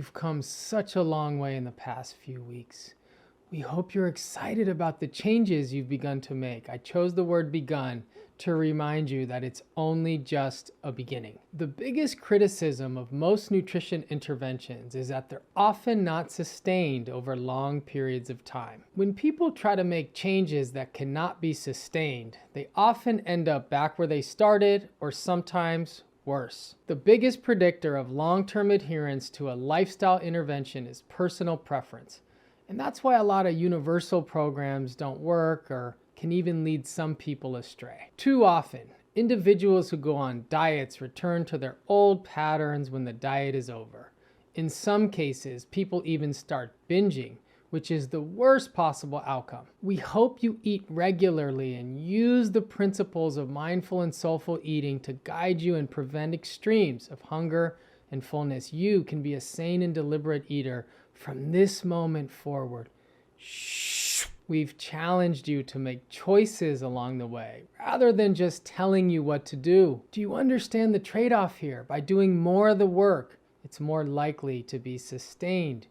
You've come such a long way in the past few weeks. We hope you're excited about the changes you've begun to make. I chose the word begun to remind you that it's only just a beginning. The biggest criticism of most nutrition interventions is that they're often not sustained over long periods of time. When people try to make changes that cannot be sustained, they often end up back where they started, or sometimes worse. The biggest predictor of long-term adherence to a lifestyle intervention is personal preference. And that's why a lot of universal programs don't work or can even lead some people astray. Too often, individuals who go on diets return to their old patterns when the diet is over. In some cases, people even start binging, which is the worst possible outcome. We hope you eat regularly and use the principles of mindful and soulful eating to guide you and prevent extremes of hunger and fullness. You can be a sane and deliberate eater from this moment forward. Shh. We've challenged you to make choices along the way, rather than just telling you what to do. Do you understand the trade-off here? By doing more of the work, it's more likely to be sustained.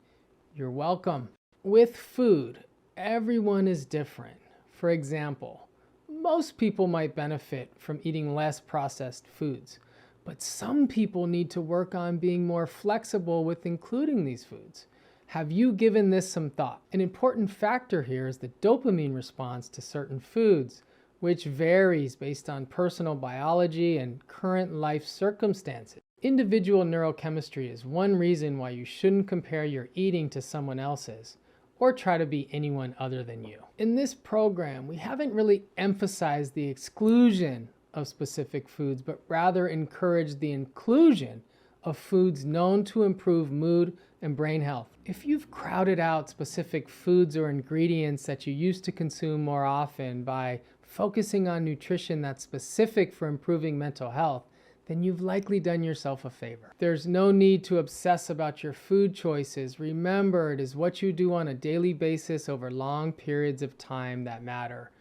You're welcome. With food, everyone is different. For example, most people might benefit from eating less processed foods, but some people need to work on being more flexible with including these foods. Have you given this some thought? An important factor here is the dopamine response to certain foods, which varies based on personal biology and current life circumstances. Individual neurochemistry is one reason why you shouldn't compare your eating to someone else's, or try to be anyone other than you. In this program, we haven't really emphasized the exclusion of specific foods, but rather encouraged the inclusion of foods known to improve mood and brain health. If you've crowded out specific foods or ingredients that you used to consume more often by focusing on nutrition that's specific for improving mental health, then you've likely done yourself a favor. There's no need to obsess about your food choices. Remember, it is what you do on a daily basis over long periods of time that matter.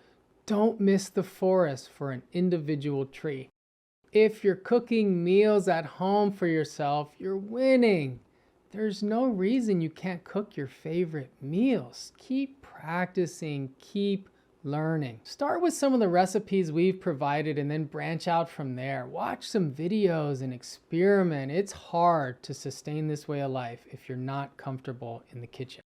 Don't miss the forest for an individual tree. If you're cooking meals at home for yourself, you're winning. There's no reason you can't cook your favorite meals. Keep practicing, keep learning. Start with some of the recipes we've provided and then branch out from there. Watch some videos and experiment. It's hard to sustain this way of life if you're not comfortable in the kitchen.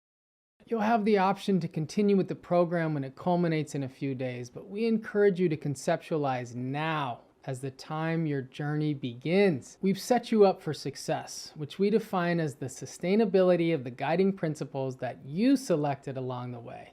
You'll have the option to continue with the program when it culminates in a few days, but we encourage you to conceptualize now as the time your journey begins. We've set you up for success, which we define as the sustainability of the guiding principles that you selected along the way.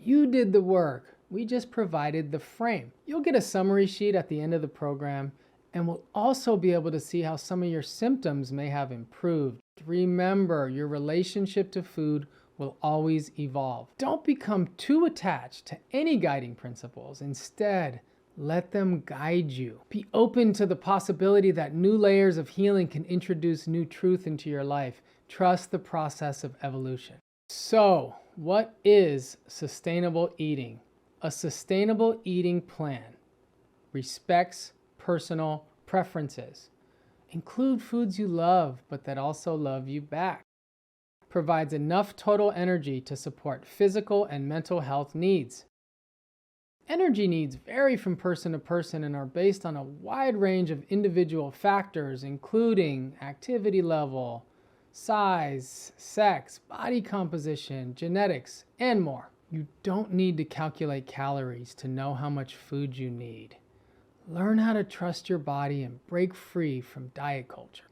You did the work. We just provided the frame. You'll get a summary sheet at the end of the program, and we'll also be able to see how some of your symptoms may have improved. Remember, your relationship to food will always evolve. Don't become too attached to any guiding principles. Instead, let them guide you. Be open to the possibility that new layers of healing can introduce new truth into your life. Trust the process of evolution. So, what is sustainable eating? A sustainable eating plan respects personal preferences. Include foods you love, but that also love you back. Provides enough total energy to support physical and mental health needs. Energy needs vary from person to person and are based on a wide range of individual factors, including activity level, size, sex, body composition, genetics, and more. You don't need to calculate calories to know how much food you need. Learn how to trust your body and break free from diet culture.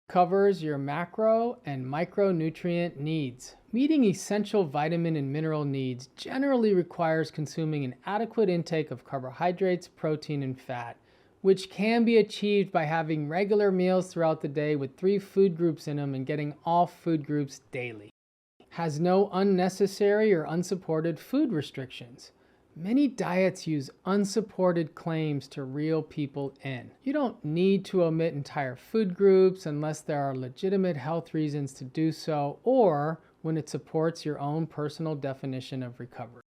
Covers your macro and micronutrient needs. Meeting essential vitamin and mineral needs generally requires consuming an adequate intake of carbohydrates, protein, and fat, which can be achieved by having regular meals throughout the day with 3 food groups in them and getting all food groups daily. Has no unnecessary or unsupported food restrictions. Many diets use unsupported claims to reel people in. You don't need to omit entire food groups unless there are legitimate health reasons to do so, or when it supports your own personal definition of recovery.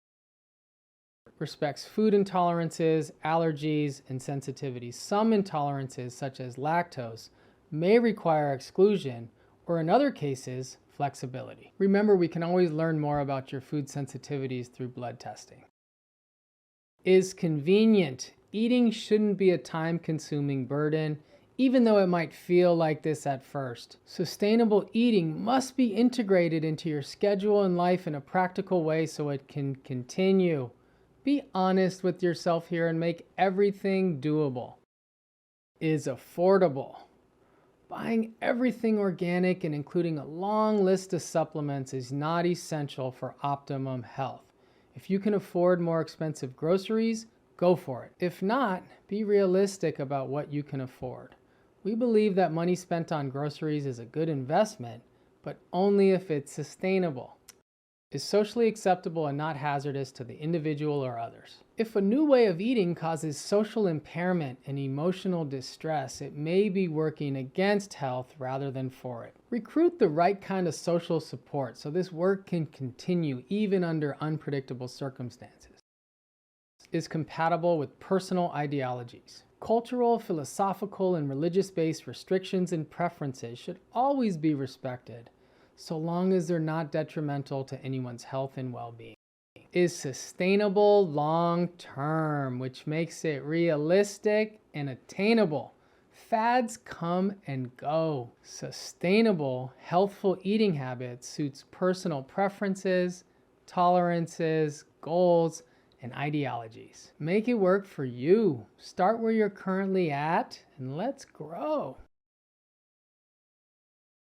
Respects food intolerances, allergies, and sensitivities. Some intolerances, such as lactose, may require exclusion, or in other cases, flexibility. Remember, we can always learn more about your food sensitivities through blood testing. Is convenient. Eating shouldn't be a time-consuming burden, even though it might feel like this at first. Sustainable eating must be integrated into your schedule and life in a practical way so it can continue. Be honest with yourself here and make everything doable. Is affordable. Buying everything organic and including a long list of supplements is not essential for optimum health. If you can afford more expensive groceries, go for it. If not, be realistic about what you can afford. We believe that money spent on groceries is a good investment, but only if it's sustainable. Is socially acceptable and not hazardous to the individual or others. If a new way of eating causes social impairment and emotional distress, it may be working against health rather than for it. Recruit the right kind of social support so this work can continue even under unpredictable circumstances. Is compatible with personal ideologies. Cultural, philosophical, and religious-based restrictions and preferences should always be respected, so long as they're not detrimental to anyone's health and well-being. Is sustainable long-term, which makes it realistic and attainable. Fads come and go. Sustainable, healthful eating habits suits personal preferences, tolerances, goals, and ideologies. Make it work for you. Start where you're currently at and let's grow.